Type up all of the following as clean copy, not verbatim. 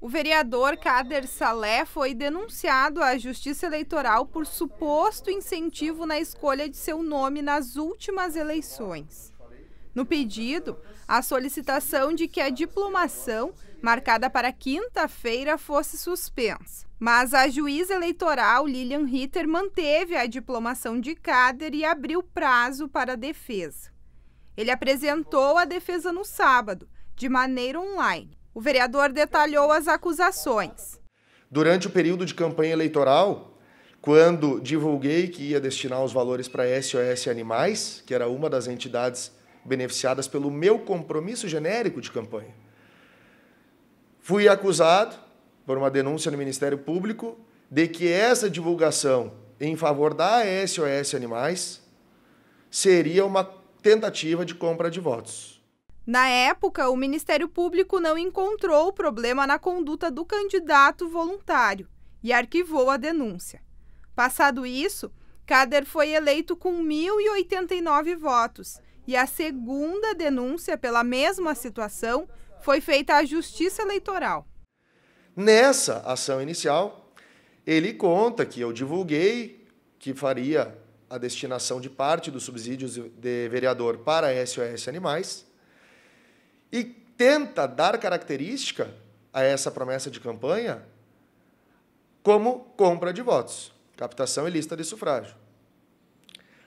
O vereador Kader Saleh foi denunciado à Justiça Eleitoral por suposto incentivo na escolha de seu nome nas últimas eleições. No pedido, a solicitação de que a diplomação, marcada para quinta-feira, fosse suspensa. Mas a juíza eleitoral Lilian Ritter manteve a diplomação de Kader e abriu prazo para a defesa. Ele apresentou a defesa no sábado, de maneira online. O vereador detalhou as acusações. Durante o período de campanha eleitoral, quando divulguei que ia destinar os valores para a SOS Animais, que era uma das entidades beneficiadas pelo meu compromisso genérico de campanha, fui acusado, por uma denúncia no Ministério Público, de que essa divulgação em favor da SOS Animais seria uma tentativa de compra de votos. Na época, o Ministério Público não encontrou problema na conduta do candidato voluntário e arquivou a denúncia. Passado isso, Kader foi eleito com 1.089 votos e a segunda denúncia pela mesma situação foi feita à Justiça Eleitoral. Nessa ação inicial, ele conta que eu divulguei que faria a destinação de parte dos subsídios de vereador para a SOS Animais, e tenta dar característica a essa promessa de campanha como compra de votos, captação e lista de sufrágio.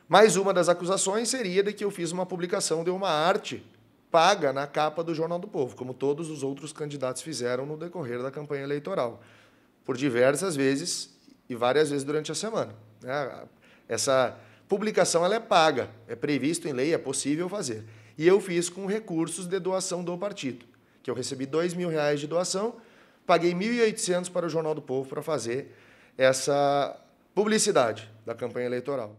Mais uma das acusações seria de que eu fiz uma publicação de uma arte paga na capa do Jornal do Povo, como todos os outros candidatos fizeram no decorrer da campanha eleitoral, por diversas vezes e várias vezes durante a semana. Essa publicação ela é paga, é previsto em lei, é possível fazer. E eu fiz com recursos de doação do partido, que eu recebi R$2.000 de doação, paguei R$1.800 para o Jornal do Povo para fazer essa publicidade da campanha eleitoral.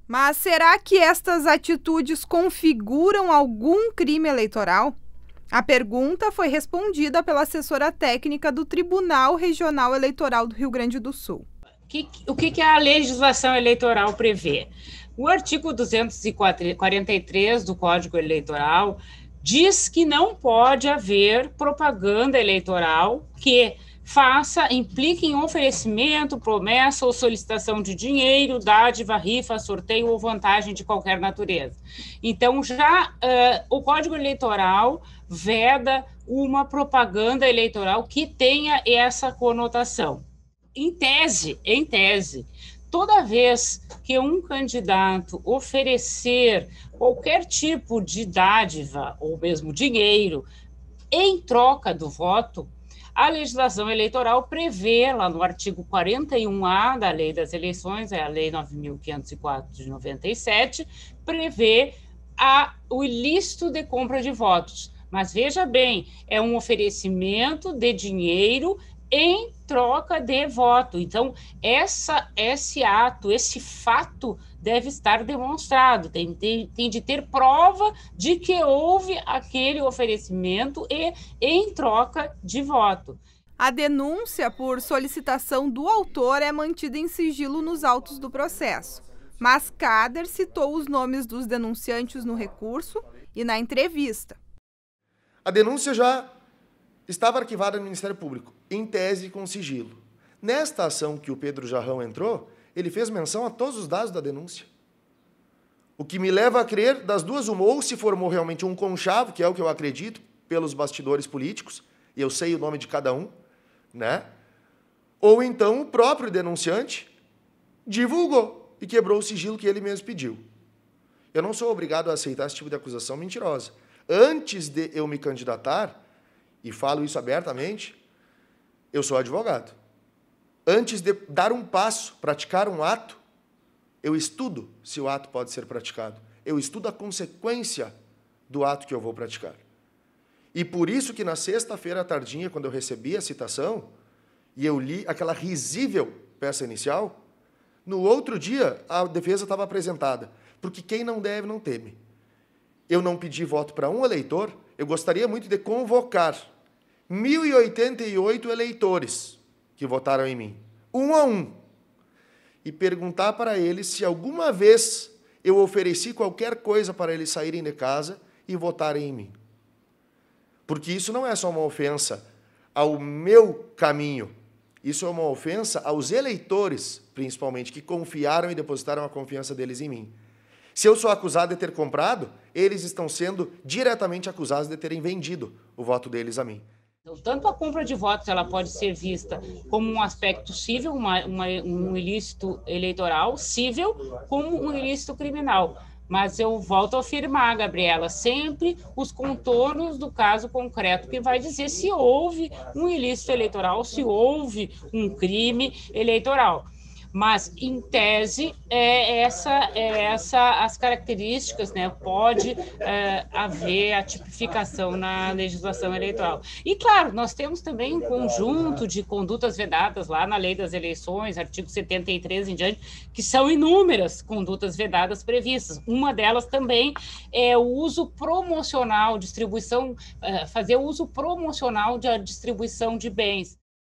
Mas será que estas atitudes configuram algum crime eleitoral? A pergunta foi respondida pela assessora técnica do Tribunal Regional Eleitoral do Rio Grande do Sul. O que a legislação eleitoral prevê? O artigo 243 do Código Eleitoral diz que não pode haver propaganda eleitoral que implique em oferecimento, promessa ou solicitação de dinheiro, dádiva, rifa, sorteio ou vantagem de qualquer natureza. Então, o Código Eleitoral veda uma propaganda eleitoral que tenha essa conotação. Em tese, toda vez que um candidato oferecer qualquer tipo de dádiva ou mesmo dinheiro em troca do voto, a legislação eleitoral prevê, lá no artigo 41A da Lei das Eleições, é a Lei 9.504 de 97, prevê o ilícito de compra de votos. Mas veja bem, é um oferecimento de dinheiro em troca de voto. Então, esse ato, esse fato deve estar demonstrado, tem de ter prova de que houve aquele oferecimento em troca de voto. A denúncia por solicitação do autor é mantida em sigilo nos autos do processo, mas Kader citou os nomes dos denunciantes no recurso e na entrevista. A denúncia já estava arquivada no Ministério Público, em tese com sigilo. Nesta ação que o Pedro Jarrão entrou, ele fez menção a todos os dados da denúncia. O que me leva a crer, das duas, uma, ou se formou realmente um conchavo, que é o que eu acredito, pelos bastidores políticos, e eu sei o nome de cada um, né? Ou então o próprio denunciante divulgou e quebrou o sigilo que ele mesmo pediu. Eu não sou obrigado a aceitar esse tipo de acusação mentirosa. Antes de eu me candidatar, e falo isso abertamente, eu sou advogado. Antes de dar um passo, praticar um ato, eu estudo se o ato pode ser praticado. Eu estudo a consequência do ato que eu vou praticar. E por isso que na sexta-feira à tardinha, quando eu recebi a citação, e eu li aquela risível peça inicial, no outro dia a defesa estava apresentada, porque quem não deve não teme. Eu não pedi voto para um eleitor, eu gostaria muito de convocar 1.088 eleitores que votaram em mim, um a um, e perguntar para eles se alguma vez eu ofereci qualquer coisa para eles saírem de casa e votarem em mim. Porque isso não é só uma ofensa ao meu caminho. Isso é uma ofensa aos eleitores, principalmente, que confiaram e depositaram a confiança deles em mim. Se eu sou acusado de ter comprado, eles estão sendo diretamente acusados de terem vendido o voto deles a mim. Então, tanto a compra de votos ela pode ser vista como um aspecto civil, um ilícito eleitoral civil, como um ilícito criminal. Mas eu volto a afirmar, Gabriela, sempre os contornos do caso concreto que vai dizer se houve um ilícito eleitoral, se houve um crime eleitoral. Mas, em tese, as características, né? Pode haver a tipificação na legislação eleitoral. E, claro, nós temos também um conjunto de condutas vedadas lá na Lei das Eleições, artigo 73 em diante, que são inúmeras condutas vedadas previstas. Uma delas também é o uso promocional, fazer uso promocional da distribuição de bens.